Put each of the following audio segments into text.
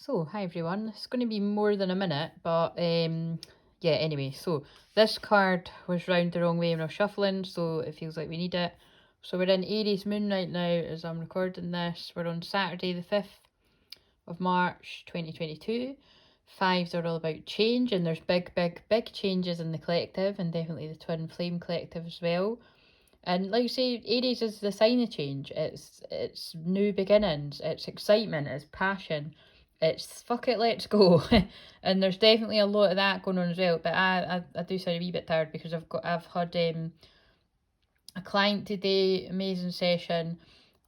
So, hi everyone. It's going to be more than a minute, but yeah, anyway. So, this card was round the wrong way when I was shuffling, so it feels like we need it. So, we're in Aries Moon right now as I'm recording this. We're on Saturday, the 5th of March 2022. Fives are all about change, and there's big changes in the collective, and definitely the twin flame collective as well. And like I say, Aries is the sign of change. It's new beginnings, it's excitement, it's passion, it's fuck it, let's go. And there's definitely a lot of that going on as well. But I do sound a wee bit tired because I've had a client today, amazing session,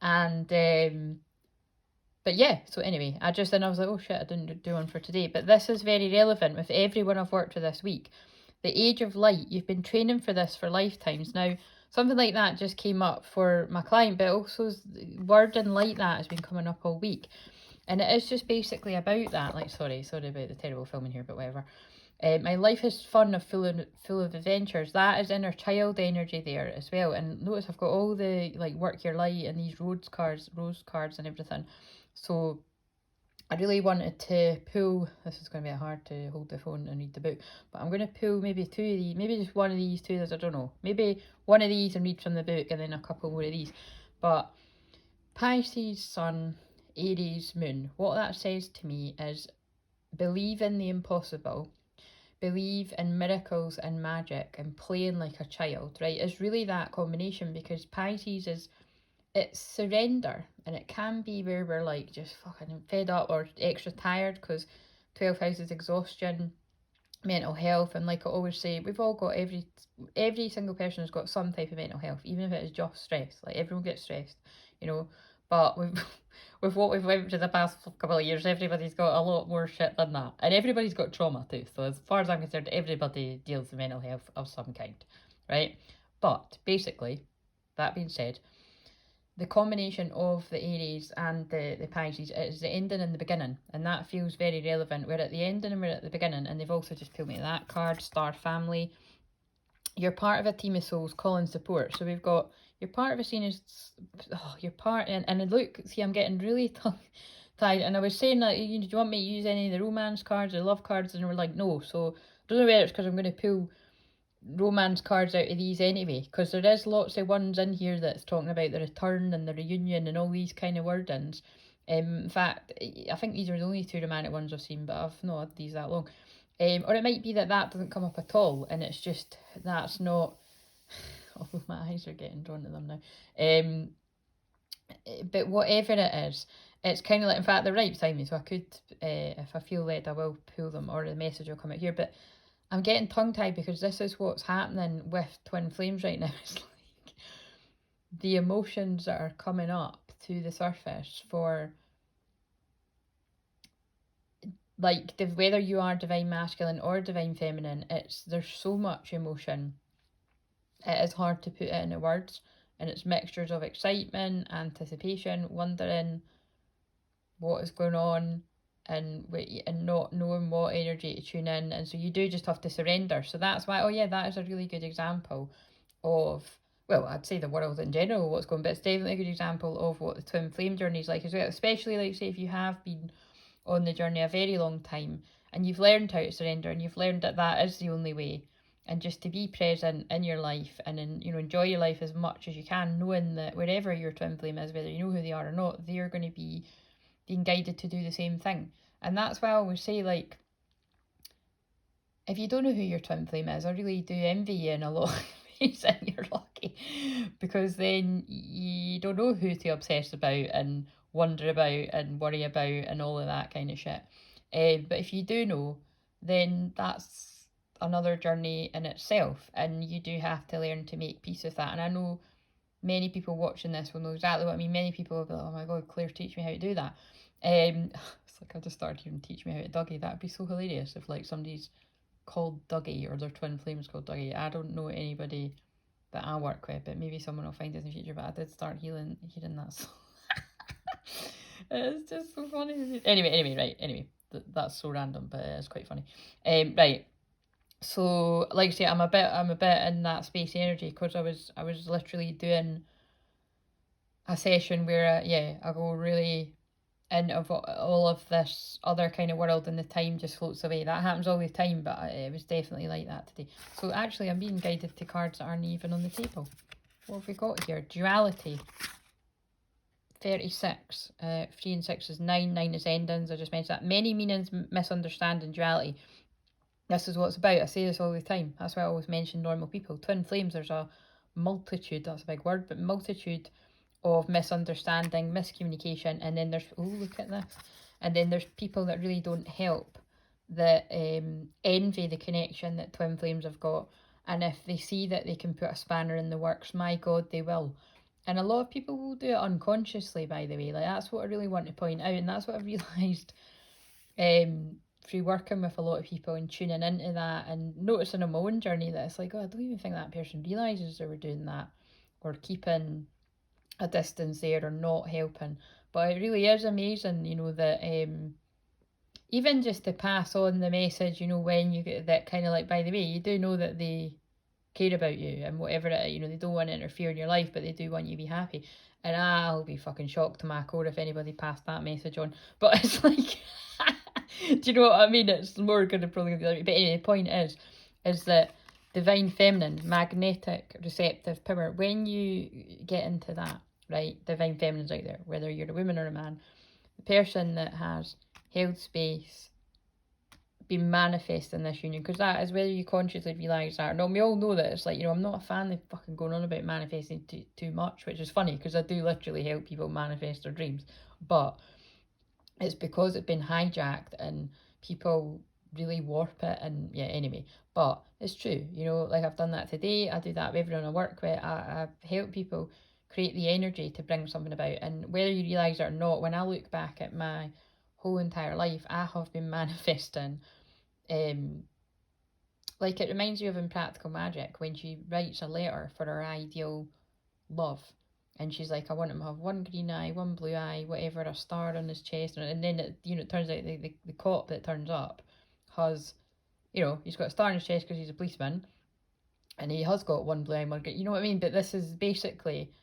and but yeah, so anyway, I was like, oh shit, I didn't do one for today. But this is very relevant with everyone I've worked with this week. The age of light, you've been training for this for lifetimes. Now, something like that just came up for my client, but also wording like that has been coming up all week. And it is just basically about that. Like, sorry about the terrible filming here, but whatever. My life is fun, full of adventures. That is inner child energy there as well. And notice I've got all the like work your light and these rose cards and everything. So I really wanted to pull, this is going to be hard to hold the phone and read the book, but I'm going to pull maybe two of these, maybe just one of these two, I don't know, maybe one of these and read from the book and then a couple more of these. But Pisces, Sun, Aries, Moon, what that says to me is believe in the impossible, believe in miracles and magic and playing like a child, right? It's really that combination because Pisces is, it's surrender, and it can be where we're like just fucking fed up or extra tired because 12th house is exhaustion, mental health, and like I always say, we've all got every single person has got some type of mental health, even if it is just stress. Like everyone gets stressed, you know. But with what we've went through the past couple of years, everybody's got a lot more shit than that, and everybody's got trauma too. So as far as I'm concerned, everybody deals with mental health of some kind, right? But basically, that being said, the combination of the Aries and the Pisces is the ending and the beginning, and that feels very relevant. We're at the ending and we're at the beginning, and they've also just pulled me that card, Star Family. You're part of a team of souls calling support. So we've got you're part of a scene is you're part and look, see, I'm getting really tired, and I was saying that, do you want me to use any of the romance cards or love cards, and we're like no. So I don't know whether it's because I'm going to pull romance cards out of these anyway, because there is lots of ones in here that's talking about the return and the reunion and all these kind of wordings. In fact, I think these are the only two romantic ones I've seen, but I've not had these that long. Or it might be that doesn't come up at all, and it's just that's not. Although my eyes are getting drawn to them now. But whatever it is, it's kind of like, in fact, they're right beside me, so I could, if I feel led, I will pull them, or the message will come out here. But I'm getting tongue-tied because this is what's happening with Twin Flames right now. It's like the emotions that are coming up to the surface for, like, whether you are divine masculine or divine feminine, there's so much emotion. It is hard to put it into words, and it's mixtures of excitement, anticipation, wondering what is going on, and not knowing what energy to tune in, and so you do just have to surrender. So that's why, oh yeah, that is a really good example of, well, I'd say the world in general, what's going, but it's definitely a good example of what the twin flame journey is like as well, especially like say if you have been on the journey a very long time and you've learned how to surrender and you've learned that that is the only way, and just to be present in your life and enjoy your life as much as you can, knowing that wherever your twin flame is, whether you know who they are or not, they're going to be being guided to do the same thing. And that's why I always say, like, if you don't know who your twin flame is, I really do envy you in a lot of ways, and you're lucky, because then you don't know who to obsess about and wonder about and worry about and all of that kind of shit. But if you do know, then that's another journey in itself, and you do have to learn to make peace with that. And I know many people watching this will know exactly what I mean. Many people will be like, oh my god, Claire, teach me how to do that. It's like I just started hearing teach me how to Dougie. That'd be so hilarious if like somebody's called Dougie or their twin flame is called Dougie. I don't know anybody that I work with, but maybe someone will find this in the future. But I did start hearing that song. It's just so funny. Anyway, that's so random, but it's quite funny. Right. So, like I say, I'm a bit in that space energy because I was literally doing a session where I go really and of all of this other kind of world, and the time just floats away. That happens all the time, but it was definitely like that today. So actually, I'm being guided to cards that aren't even on the table. What have we got here? Duality. 36. 3 and 6 is 9. 9 is endings. I just mentioned that. Many meanings, misunderstanding, duality. This is what it's about. I say this all the time. That's why I always mention normal people. Twin flames, there's a multitude, that's a big word, but multitude of misunderstanding, miscommunication, and then there's, oh, look at this. And then there's people that really don't help, that envy the connection that twin flames have got. And if they see that they can put a spanner in the works, my God, they will. And a lot of people will do it unconsciously, by the way. Like, that's what I really want to point out, and that's what I've realised through working with a lot of people and tuning into that and noticing on my own journey that it's like, oh, I don't even think that person realises they were doing that, or keeping a distance there, or not helping. But it really is amazing, you know, that even just to pass on the message, you know, when you get that kind of like, by the way, you do know that they care about you and whatever it is, you know, they don't want to interfere in your life, but they do want you to be happy. And I'll be fucking shocked to my core if anybody passed that message on. But it's like, do you know what I mean? It's more going to probably be like, but anyway, the point is that divine feminine, magnetic, receptive power, when you get into that, right, divine feminine's out there, whether you're a woman or a man, the person that has held space, been manifesting this union, because that is whether you consciously realise that or not. We all know that it's like, you know, I'm not a fan of fucking going on about manifesting too much, which is funny because I do literally help people manifest their dreams, but it's because it's been hijacked and people really warp it. And yeah, anyway, but it's true, you know, like I've done that today. I do that with everyone I work with. I help people create the energy to bring something about, and whether you realise it or not, when I look back at my whole entire life, I have been manifesting. Like, it reminds you of in Practical Magic when she writes a letter for her ideal love, and she's like, I want him to have one green eye, one blue eye, whatever, a star on his chest, and then it, you know, it turns out the cop that turns up has, you know, he's got a star on his chest because he's a policeman, and he has got one blue eye, one green, you know what I mean? But this is basically,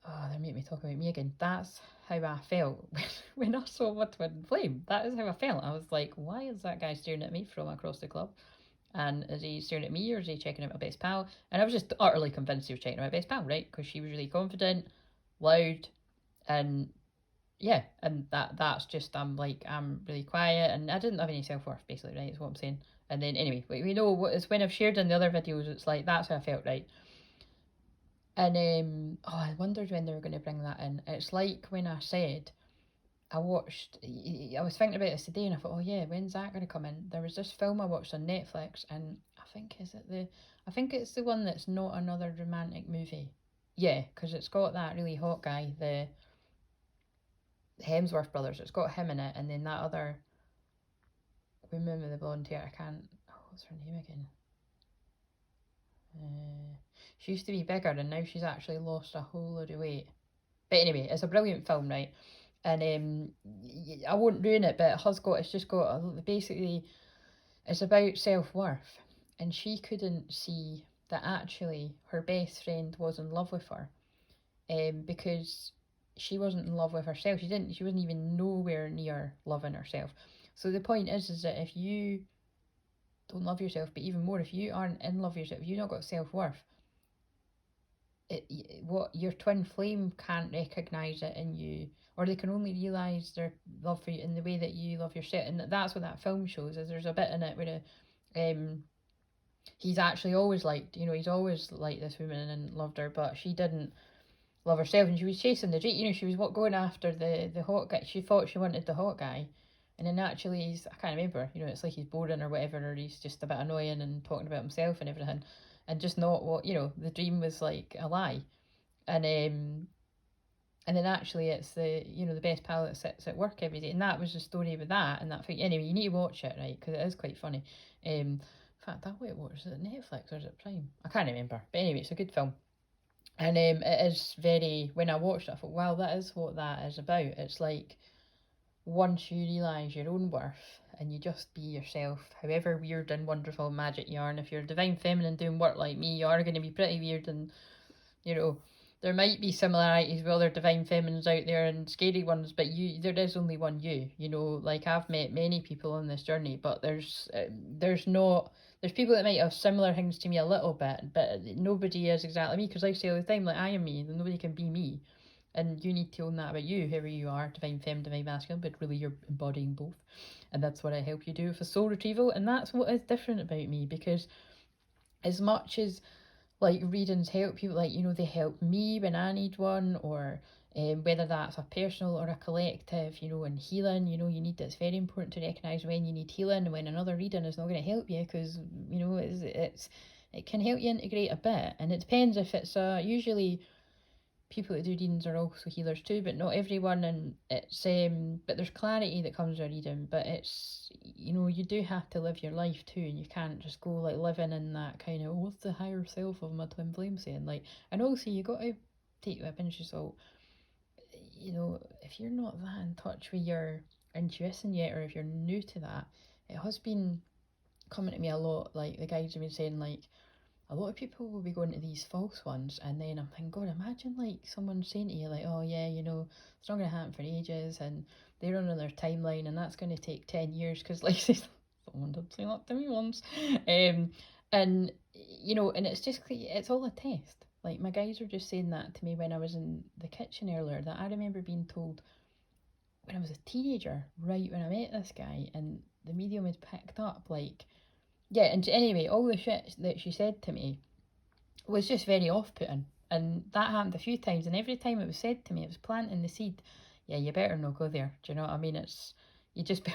oh, they make me talk about me again. That's how I felt when I saw my twin flame. That is how I felt. I was like, why is that guy staring at me from across the club? And is he staring at me, or is he checking out my best pal? And I was just utterly convinced he was checking out my best pal, right? Because she was really confident, loud, and yeah, and that's just, I'm like, I'm really quiet, and I didn't have any self-worth, basically, right? Is what I'm saying. And then anyway, we know what is, when I've shared in the other videos, it's like, that's how I felt, right? And oh, I wondered when they were going to bring that in. It's like when I said I was thinking about this today, and I thought, oh yeah, when's that going to come in? There was this film I watched on Netflix, and I think it's the one that's not another romantic movie. Yeah, because it's got that really hot guy, the Hemsworth brothers. It's got him in it, and then that other woman with the blonde hair. I can't. Oh, what's her name again? She used to be bigger, and now she's actually lost a whole load of weight. But anyway, it's a brilliant film, right? And I won't ruin it, but it's just got basically, it's about self-worth, and she couldn't see that actually her best friend was in love with her, because she wasn't in love with herself. She wasn't even nowhere near loving herself. So the point is that if you don't love yourself, but even more, if you aren't in love with yourself, if you've not got self-worth, what your twin flame can't recognize it in you, or they can only realize their love for you in the way that you love yourself. And that's what that film shows. Is there's a bit in it where he's actually always liked, you know, he's always liked this woman and loved her, but she didn't love herself, and she was chasing the dream. You know, she was going after the hot guy. She thought she wanted the hot guy, and then actually he's, I can't remember, you know, it's like he's boring or whatever, or he's just a bit annoying and talking about himself and everything, and just not what, you know, the dream was like a lie. And then actually it's the, you know, the best pal that sits at work every day, and that was the story with that and that thing. Anyway, you need to watch it, right, because it is quite funny. In fact, that way, what is it, Netflix or is it Prime? I can't remember, but anyway, it's a good film. And it is very, when I watched it, I thought, wow, that is what that is about. It's like, once you realise your own worth and you just be yourself, however weird and wonderful magic you are, and if you're divine feminine doing work like me, you are going to be pretty weird and, you know, there might be similarities with other divine feminines out there and scary ones, but there is only one you. You know, like I've met many people on this journey, but there's not. There's people that might have similar things to me a little bit, but nobody is exactly me. Because I say all the time, like I am me, and nobody can be me. And you need to own that about you, whoever you are, divine feminine, divine masculine, but really you're embodying both. And that's what I help you do with a soul retrieval. And that's what is different about me, because as much as like readings help people, like, you know, they help me when I need one, or whether that's a personal or a collective, you know, and healing, you know, it's very important to recognise when you need healing and when another reading is not going to help you, because, you know, it can help you integrate a bit. And it depends if it's usually people that do readings are also healers too, but not everyone. And it's but there's clarity that comes with reading, but it's, you know, you do have to live your life too, and you can't just go like living in that kind of what's the higher self of my twin flame saying, like. And also you got to take it with a pinch of salt. You know, if you're not that in touch with your intuition yet, or if you're new to that, it has been coming to me a lot, like the guides have been saying, like, a lot of people will be going to these false ones, and then I'm thinking, God, imagine like someone saying to you, like, oh yeah, you know, it's not going to happen for ages, and they're on their timeline, and that's going to take 10 years, because like someone did say that to me once. And you know, and it's all a test. Like my guys were just saying that to me when I was in the kitchen earlier, that I remember being told when I was a teenager, right when I met this guy, and the medium had picked up, like, yeah. And anyway, all the shit that she said to me was just very off-putting, and that happened a few times, and every time it was said to me, it was planting the seed. Yeah, you better not go there. Do you know what I mean? It's you just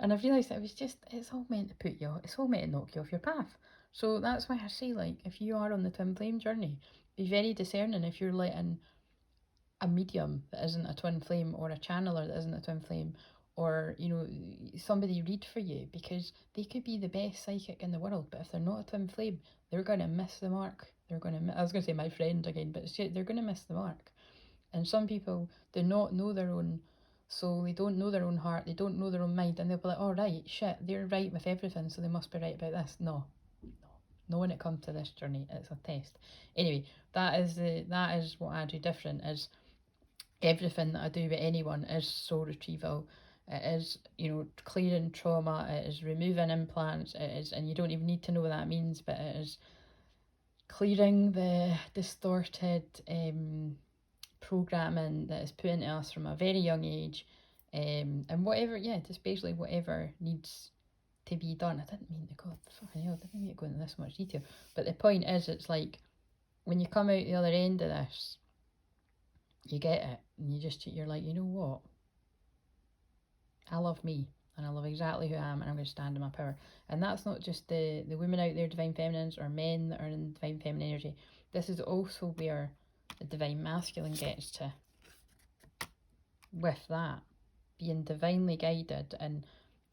and I've realised that it's all meant to put you, it's all meant to knock you off your path. So that's why I say, like, if you are on the twin flame journey, be very discerning if you're letting a medium that isn't a twin flame, or a channeler that isn't a twin flame, or, you know, somebody read for you, because they could be the best psychic in the world, but if they're not a twin flame, they're going to miss the mark. I was going to say my friend again, but they're going to miss the mark. And some people do not know their own soul, they don't know their own heart, they don't know their own mind, and they'll be like, oh right, shit, they're right with everything, so they must be right about this. No, when it comes to this journey, it's a test. Anyway, that is what I do different. Is everything that I do with anyone is soul retrieval. It is, you know, clearing trauma. It is removing implants. It is, and you don't even need to know what that means, but it is clearing the distorted programming that is put into us from a very young age, and whatever, yeah, just basically whatever needs to be done. I didn't mean to go, fucking hell, I didn't mean to go into this much detail, but the point is, it's like when you come out the other end of this, you get it, and you're like, you know what? I love me, and I love exactly who I am, and I'm going to stand in my power. And that's not just the women out there, divine feminines, or men that are in divine feminine energy. This is also where the divine masculine gets to, with that, being divinely guided, and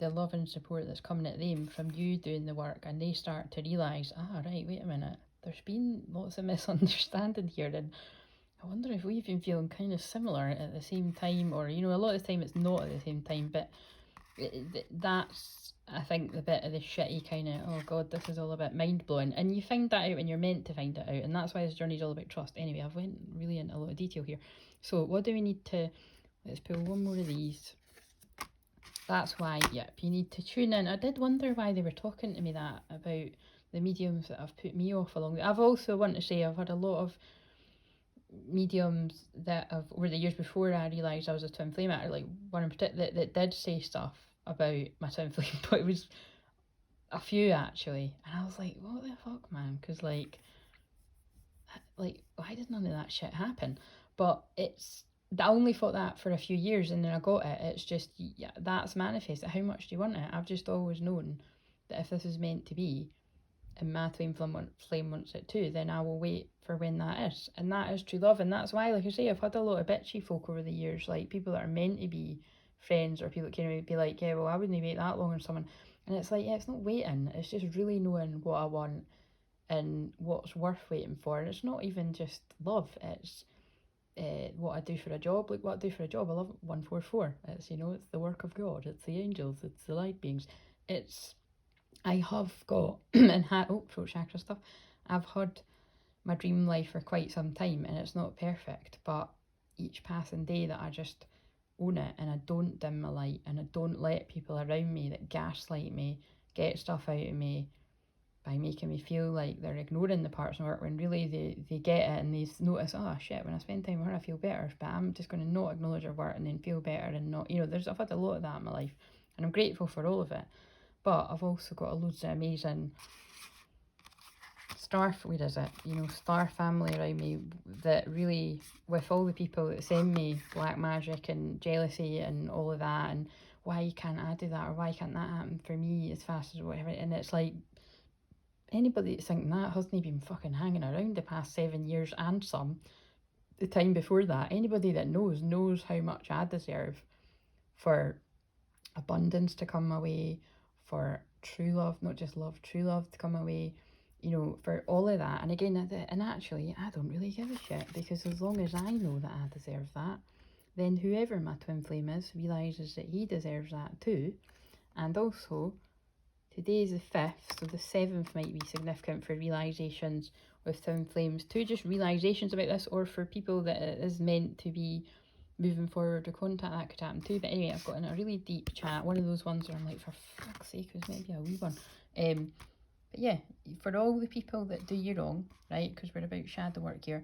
the love and support that's coming at them from you doing the work, and they start to realise, right, wait a minute, there's been lots of misunderstanding here, and I wonder if we've been feeling kind of similar at the same time, or, you know, a lot of the time it's not at the same time, but that's, I think, the bit of the shitty kind of, oh god, this is all a bit mind-blowing, and you find that out when you're meant to find it out, and that's why this journey is all about trust. Anyway, I've went really into a lot of detail here. So what do we need to, let's pull one more of these. That's why, yep, you need to tune in. I did wonder why they were talking to me that about the mediums that have put me off along. I've also want to say I've had a lot of mediums that have, over the years before I realised I was a twin flame actor, like one in particular that did say stuff about my twin flame, but it was a few actually, and I was like, what the fuck, man? Because like why did none of that shit happen? But I only thought that for a few years, and then I got it. It's just, yeah, that's manifested. How much do you want it? I've just always known that if this is meant to be, and my twin flame wants it too, then I will wait for when that is. And that is true love. And that's why, like I say, I've had a lot of bitchy folk over the years, like people that are meant to be friends, or people that can be like, yeah, well, I wouldn't wait that long on someone. And it's like, yeah, it's not waiting, it's just really knowing what I want and what's worth waiting for. And it's not even just love, it's what I do for a job. Like what I do for a job, I love 144. It's, you know, it's the work of God, it's the angels, it's the light beings. I have got and had throat chakra stuff. I've had my dream life for quite some time, and it's not perfect, but each passing day that I just own it and I don't dim my light and I don't let people around me that gaslight me get stuff out of me by making me feel like they're ignoring the parts of work when really they get it, and they notice, oh shit, when I spend time with her I feel better, but I'm just going to not acknowledge her work and then feel better and not, I've had a lot of that in my life and I'm grateful for all of it. But I've also got loads of amazing star family around me that really, with all the people that send me black magic and jealousy and all of that, and why can't I do that, or why can't that happen for me as fast as whatever, and it's like, anybody that's thinking that hasn't been fucking hanging around the past 7 years and some, the time before that. Anybody that knows how much I deserve for abundance to come my way, for true love, not just love, true love to come my way, for all of that. And again, and actually, I don't really give a shit, because as long as I know that I deserve that, then whoever my twin flame is realises that he deserves that too. And also, today is the 5th, so the 7th might be significant for realisations with twin flames. Too, just realisations about this, or for people that it is meant to be moving forward or contact, that could happen too. But anyway, I've got in a really deep chat, one of those ones where I'm like, for fuck's sake, it was meant to be a wee one. But yeah, for all the people that do you wrong, right, because we're about shadow work here,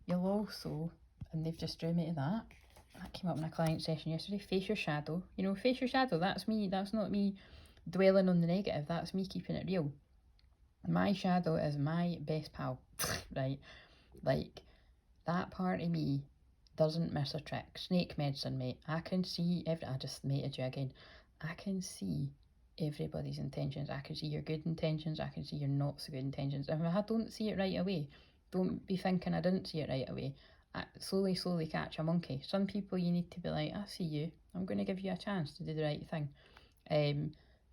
you'll also, and they've just drew me to that came up in a client session yesterday, face your shadow. Face your shadow, that's me, that's not me dwelling on the negative, that's me keeping it real. My shadow is my best pal, right? Like, that part of me doesn't miss a trick. Snake medicine, mate. I can see I just mated you again. I can see everybody's intentions. I can see your good intentions. I can see your not so good intentions. If I don't see it right away, don't be thinking I didn't see it right away. I slowly catch a monkey. Some people you need to be like, I see you. I'm going to give you a chance to do the right thing.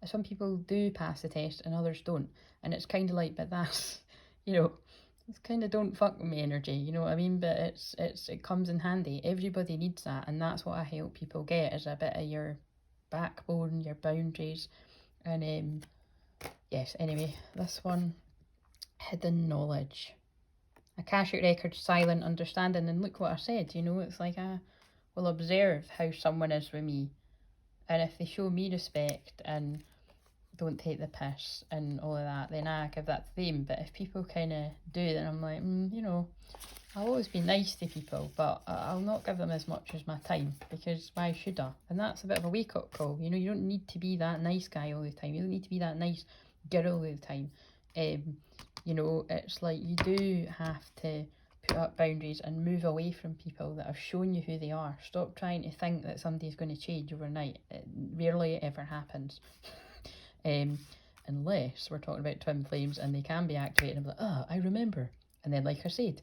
Some people do pass the test and others don't. And it's kind of like, but that's, it's kind of don't fuck with me energy, you know what I mean? But it comes in handy. Everybody needs that, and that's what I help people get, is a bit of your backbone, your boundaries. And yes, anyway, this one, hidden knowledge. Akashic record, silent understanding. And look what I said, it's like I will observe how someone is with me, and if they show me respect and don't take the piss and all of that, then I give that to them. But if people kind of do, then I'm like, I'll always be nice to people, but I'll not give them as much as my time, because why should I? And that's a bit of a wake-up call. You don't need to be that nice guy all the time. You don't need to be that nice girl all the time. It's like, you do have to put up boundaries and move away from people that have shown you who they are. Stop trying to think that somebody's going to change overnight. It rarely ever happens. Unless we're talking about twin flames and they can be activated and be like, I remember. And then, like I said,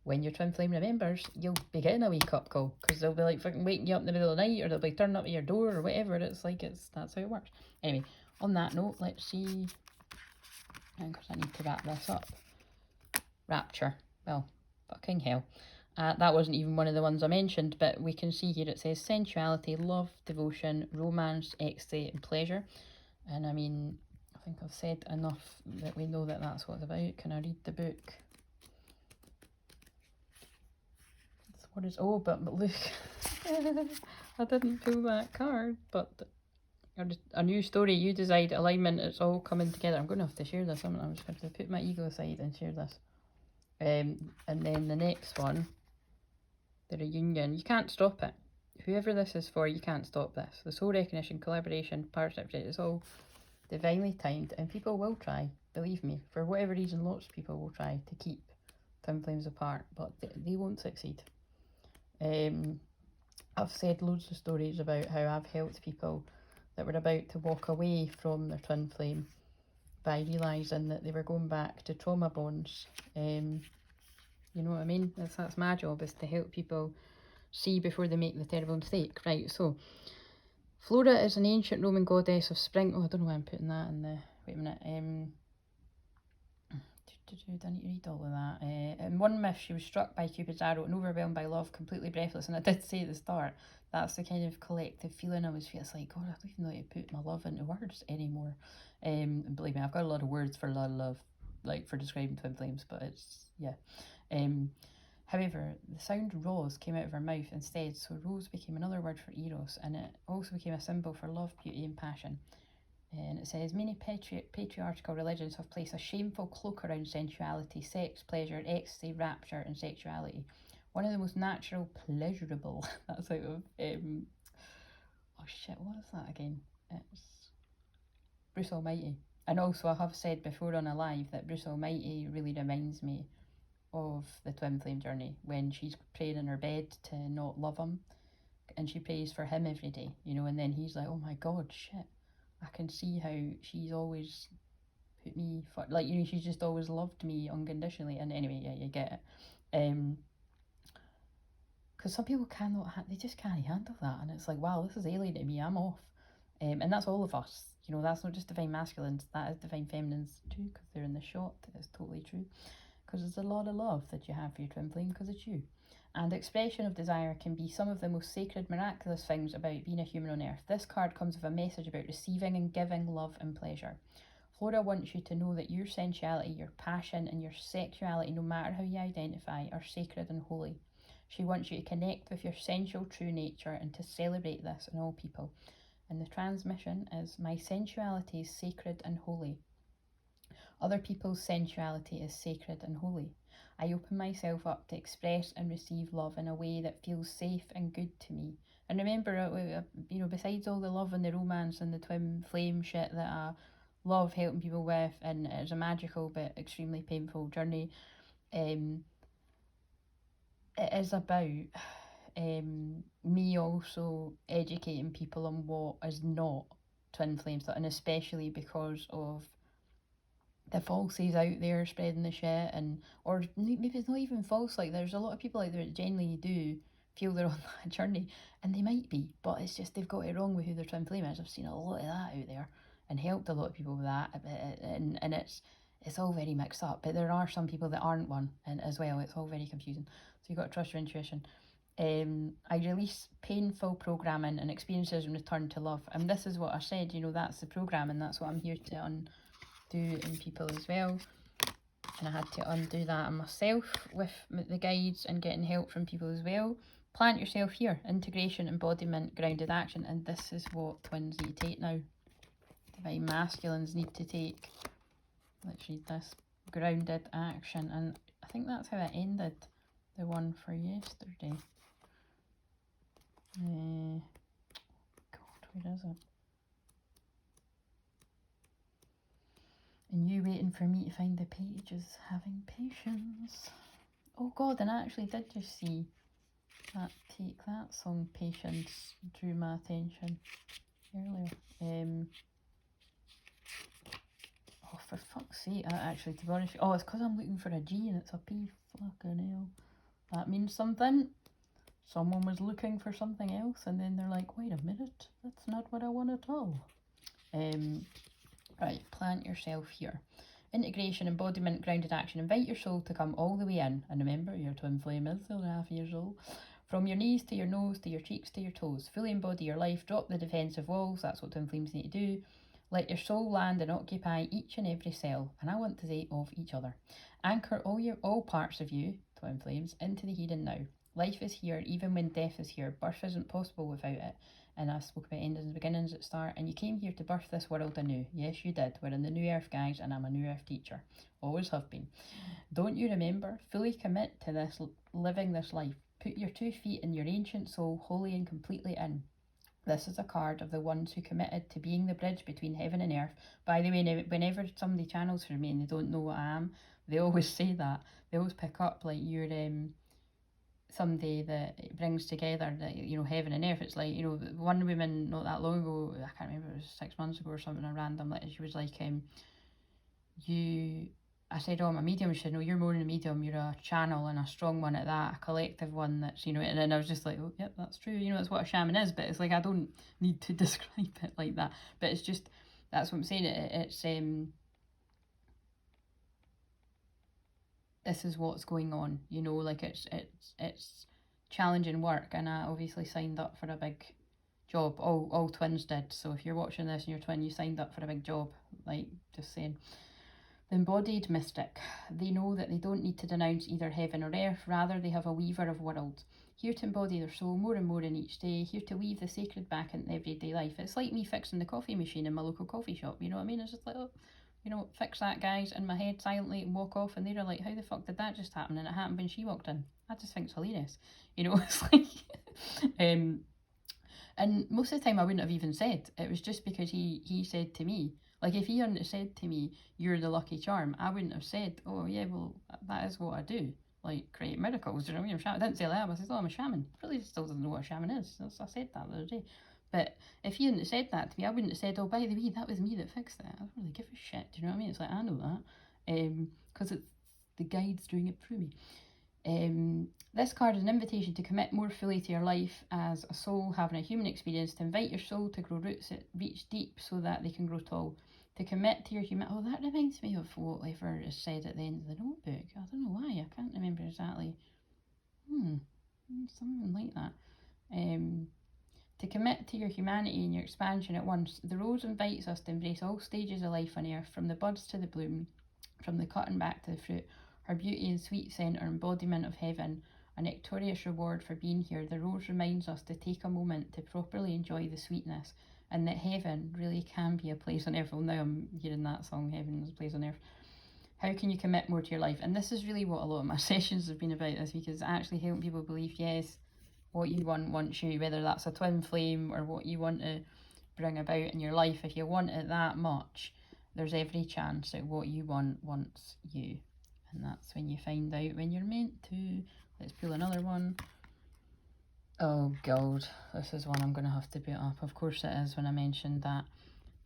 when your twin flame remembers, you'll be getting a wake-up call, because they'll be like fucking waking you up in the middle of the night, or they'll be turning up at your door or whatever. That's how it works. Anyway, on that note, let's see, because I need to wrap this up. Rapture. Well, fucking hell. That wasn't even one of the ones I mentioned, but we can see here it says sensuality, love, devotion, romance, ecstasy, and pleasure. And I mean, I think I've said enough that we know that that's what it's about. Can I read the book? What is, but look, I didn't pull that card, but a new story, you decide, alignment, it's all coming together. I'm going to have to share this. I'm just going to put my ego aside and share this. And then the next one, the reunion, you can't stop it. Whoever this is for, you can't stop this. The soul recognition, collaboration, partnership, it's all divinely timed, and people will try, believe me, for whatever reason. Lots of people will try to keep twin flames apart, but they won't succeed. I've said loads of stories about how I've helped people that were about to walk away from their twin flame by realising that they were going back to trauma bonds. You know what I mean? That's my job, is to help people see before they make the terrible mistake. Right, so Flora is an ancient Roman goddess of spring. I don't know why I'm putting that in the... Wait a minute. I need to read all of that. In one myth, she was struck by Cupid's arrow and overwhelmed by love, completely breathless. And I did say at the start, that's the kind of collective feeling I was feeling. It's like, God, I don't even know how to put my love into words anymore. And believe me, I've got a lot of words for a lot of love. like for describing twin flames, but it's, yeah. However, the sound rose came out of her mouth instead, so rose became another word for eros, and it also became a symbol for love, beauty, and passion. And it says, many patriarchal religions have placed a shameful cloak around sensuality, sex, pleasure, ecstasy, rapture, and sexuality. One of the most natural, pleasurable, that's out of, oh shit, what is that again? It's Bruce Almighty. And also, I have said before on a live that Bruce Almighty really reminds me of the twin flame journey, when she's praying in her bed to not love him, and she prays for him every day, you know, and then he's like, oh my god, shit, I can see how she's always put me for, like, you know, she's just always loved me unconditionally. And anyway, yeah, you get it. Because some people they just can't handle that, and it's like, wow, this is alien to me, I'm off. And that's all of us, you know, that's not just divine masculines, that is divine feminines too, because they're in the shot. It's totally true, because there's a lot of love that you have for your twin flame, because it's you. And expression of desire can be some of the most sacred, miraculous things about being a human on earth. This card comes with a message about receiving and giving love and pleasure. Flora wants you to know that your sensuality, your passion, and your sexuality, no matter how you identify, are sacred and holy. She wants you to connect with your sensual true nature and to celebrate this in all people. And the transmission is, my sensuality is sacred and holy. Other people's sensuality is sacred and holy. I open myself up to express and receive love in a way that feels safe and good to me. And remember, you know, besides all the love and the romance and the twin flame shit that I love helping people with, and it's a magical but extremely painful journey, it is about me also educating people on what is not twin flames, and especially because of the falsies out there spreading the shit, and or maybe it's not even false, like there's a lot of people out there that genuinely do feel they're on that journey, and they might be, but it's just they've got it wrong with who their twin flame is. I've seen a lot of that out there and helped a lot of people with that, and it's all very mixed up, but there are some people that aren't one, and as well it's all very confusing, so you've got to trust your intuition. I release painful programming and experiences and return to love, and this is what I said, you know, that's the program, and that's what I'm here to do in people as well. And I had to undo that on myself with the guides and getting help from people as well. Plant yourself here, integration, embodiment, grounded action, and this is what twins need to take now. Divine masculines need to take, let's read this, grounded action, and I think that's how it ended, the one for yesterday. God, where is it? And you waiting for me to find the pages, having patience. Oh god, and I actually did just see that that song Patience drew my attention earlier. Oh, for fuck's sake, actually, to be honest, oh, it's because I'm looking for a G and it's a P, fucking hell. That means something. Someone was looking for something else and then they're like, wait a minute, that's not what I want at all. Right, plant yourself here. Integration, embodiment, grounded action. Invite your soul to come all the way in. And remember, your twin flame is 3.5 years old. From your knees to your nose, to your cheeks, to your toes. Fully embody your life. Drop the defensive walls. That's what twin flames need to do. Let your soul land and occupy each and every cell. And I want to say of each other. Anchor all parts of you, twin flames, into the here and now. Life is here, even when death is here. Birth isn't possible without it. And I spoke about endings and beginnings at the start, and you came here to birth this world anew. Yes, you did. We're in the new earth, guys, and I'm a new earth teacher. Always have been. Don't you remember? Fully commit to this, living this life. Put your 2 feet in your ancient soul, wholly and completely in. This is a card of the ones who committed to being the bridge between heaven and earth. By the way, whenever somebody channels for me and they don't know what I am, they always say that. They always pick up like you're somebody that brings together, that, you know, heaven and earth. It's like, you know, one woman not that long ago, I can't remember, it was 6 months ago or something, a random letter, she was like, I said, oh, I'm a medium. She said, no, you're more than a medium, you're a channel, and a strong one at that, a collective one that's, you know, and then I was just like, oh, yep, that's true, you know, that's what a shaman is, but it's like, I don't need to describe it like that, but it's just, that's what I'm saying, it's this is what's going on, you know, like it's challenging work, and I obviously signed up for a big job. All twins did, so if you're watching this and you're twin, you signed up for a big job, like, just saying. The embodied mystic. They know that they don't need to denounce either heaven or earth, rather they have a weaver of worlds, here to embody their soul more and more in each day, here to weave the sacred back into everyday life. It's like me fixing the coffee machine in my local coffee shop, you know what I mean? It's just like, oh, you know, fix that, guys, in my head silently and walk off, and they're like, how the fuck did that just happen? And it happened when she walked in. I just think it's hilarious, you know. It's like and most of the time I wouldn't have even said. It was just because he said to me, like if he hadn't said to me, you're the lucky charm, I wouldn't have said, oh yeah, well, that is what I do, like create miracles, you know what I mean? I didn't say that, I said, oh, I'm a shaman. Really still doesn't know what a shaman is. I said that the other day. But if he hadn't said that to me, I wouldn't have said, oh, by the way, that was me that fixed it. I don't really give a shit, do you know what I mean? It's like, I know that, because it's the guides doing it through me. This card is an invitation to commit more fully to your life as a soul having a human experience, to invite your soul to grow roots that reach deep so that they can grow tall, to commit to your human... Oh, that reminds me of whatever is said at the end of the notebook. I don't know why, I can't remember exactly. Something like that. To commit to your humanity and your expansion at once, the rose invites us to embrace all stages of life on earth, from the buds to the bloom, from the cutting back to the fruit. Her beauty and sweet scent are embodiment of heaven, a victorious reward for being here. The rose reminds us to take a moment to properly enjoy the sweetness, and that heaven really can be a place on earth. Well, now I'm hearing that song, Heaven is a Place on Earth. How can you commit more to your life? And this is really what a lot of my sessions have been about this week, is actually helping people believe, yes, what you want wants you, whether that's a twin flame or what you want to bring about in your life. If you want it that much, there's every chance that what you want wants you. And that's when you find out when you're meant to. Let's pull another one. Oh god, this is one I'm going to have to put up. Of course it is, when I mentioned that.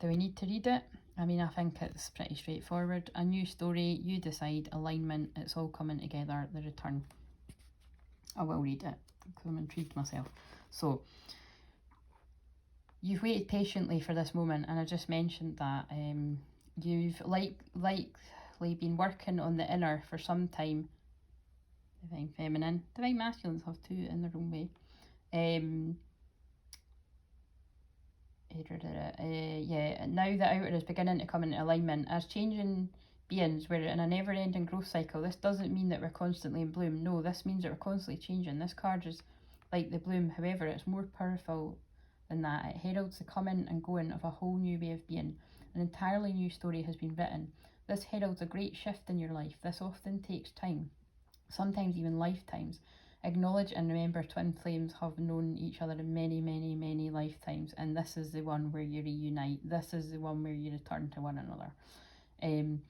Do we need to read it? I mean, I think it's pretty straightforward. A new story, you decide, alignment, it's all coming together, the return. I will read it, because I'm intrigued myself. So, you've waited patiently for this moment, and I just mentioned that. You've likely been working on the inner for some time. Divine feminine, divine masculines have two in their own way. Now the outer is beginning to come into alignment. As changing beings, we're in a never-ending growth cycle. This doesn't mean that we're constantly in bloom. No, this means that we're constantly changing. This card is like the bloom. However, it's more powerful than that. It heralds the coming and going of a whole new way of being. An entirely new story has been written. This heralds a great shift in your life. This often takes time, sometimes even lifetimes. Acknowledge and remember, twin flames have known each other in many, many, many lifetimes, and this is the one where you reunite. This is the one where you return to one another. An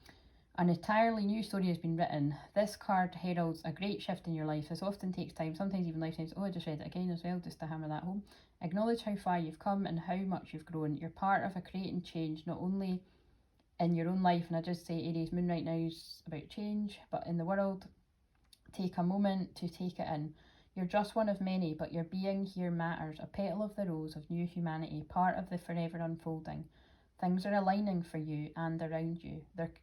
entirely new story has been written. This card heralds a great shift in your life. This often takes time, sometimes even lifetimes. Oh, I just read it again as well, just to hammer that home. Acknowledge how far you've come and how much you've grown. You're part of a creating change, not only in your own life, and I just say Aries moon right now is about change, but in the world. Take a moment to take it in. You're just one of many, but your being here matters. A petal of the rose of new humanity, part of the forever unfolding. Things are aligning for you and around you. They're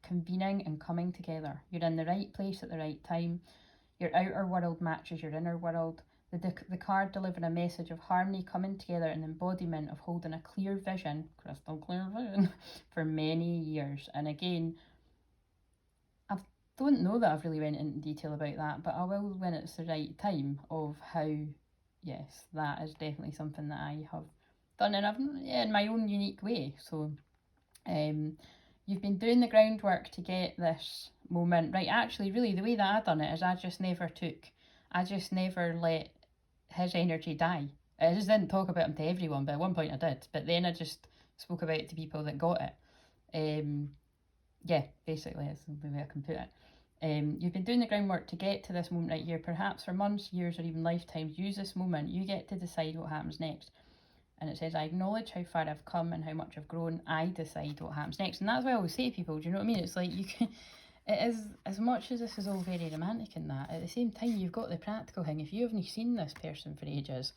convening and coming together. You're in the right place at the right time. Your outer world matches your inner world. The card delivering a message of harmony coming together, an embodiment of holding a clear vision, crystal clear vision, for many years. And again, don't know that I've really went into detail about that, but I will when it's the right time, of how, yes, that is definitely something that I have done in my own unique way. So you've been doing the groundwork to get this moment right. Actually, really, the way that I done it is I just never let his energy die. I just didn't talk about him to everyone, but at one point I did. But then I just spoke about it to people that got it. Yeah, basically, that's the way I can put it. You've been doing the groundwork to get to this moment right here, perhaps for months, years, or even lifetimes. Use this moment. You get to decide what happens next. And it says, I acknowledge how far I've come and how much I've grown. I decide what happens next. And that's what I always say to people, do you know what I mean? It's like, you can, it is, as much as this is all very romantic and that, at the same time, you've got the practical thing. If you haven't seen this person for ages,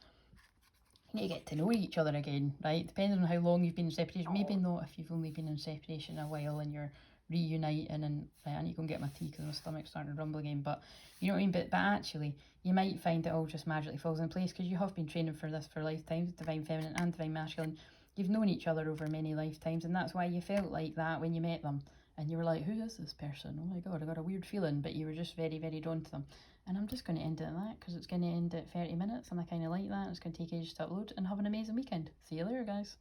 you need to get to know each other again, right? Depending on how long you've been in separation. Maybe not if you've only been in separation a while and you're reuniting, and right, I need to go and get my tea because my stomach's starting to rumble again, but you know what I mean. But actually, you might find it all just magically falls in place because you have been training for this for lifetimes, divine feminine and divine masculine. You've known each other over many lifetimes, and that's why you felt like that when you met them. and you were like, who is this person? Oh my god, I got a weird feeling, but you were just very, very drawn to them. And I'm just going to end it at that, because it's going to end at 30 minutes, and I kind of like that. It's going to take ages to upload, and have an amazing weekend. See you later, guys.